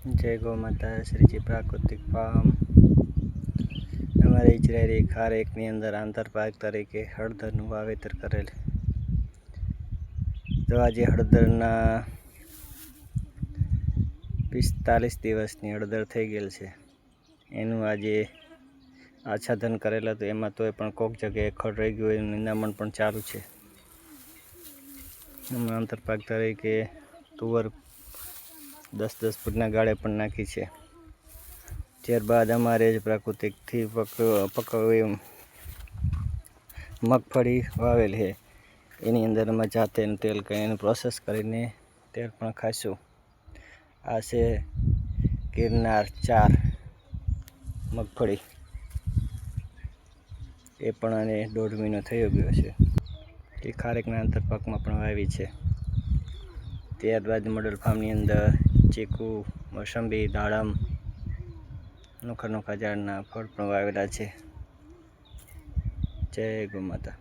જય ગૌ માતા શ્રીજી પ્રાકૃતિક ફાર્મ અમારી ઇજરાયેલી ખારેકની અંદર આંતરપાક તરીકે હળદરનું વાવેતર કરેલ. તો આજે હળદરના 45 દિવસની હળદર થઈ ગયેલ છે. એનું આજે આચ્છાદન કરેલ હતું. એમાં તોય પણ કોઈક જગ્યાએ ખડ રહી ગયું, એનું નિંદામણ પણ ચાલુ છે. આંતરપાક તરીકે તુવર 10-10 ફૂટના ગાળે પણ નાખી છે. ત્યારબાદ અમારે જ પ્રાકૃતિકથી પકવેલી મગફળી વાવેલ છે. એની અંદર અમે જાતે તેલ કરીને પ્રોસેસ કરીને તેલ પણ ખાઈશું. આ છે ગિરનાર 4 મગફળી. એ પણ આને 1.5 મહિનો થઈ ગયો છે. એ ખારેકના આંતરપાકમાં પણ વાવી છે. ત્યારબાદ મોડલ ફાર્મની અંદર ચીકુ, મોસંબી, દાડમ, નોખા ઝાડના ફળ પણ વાવેલા છે. જય ગૌ માતા.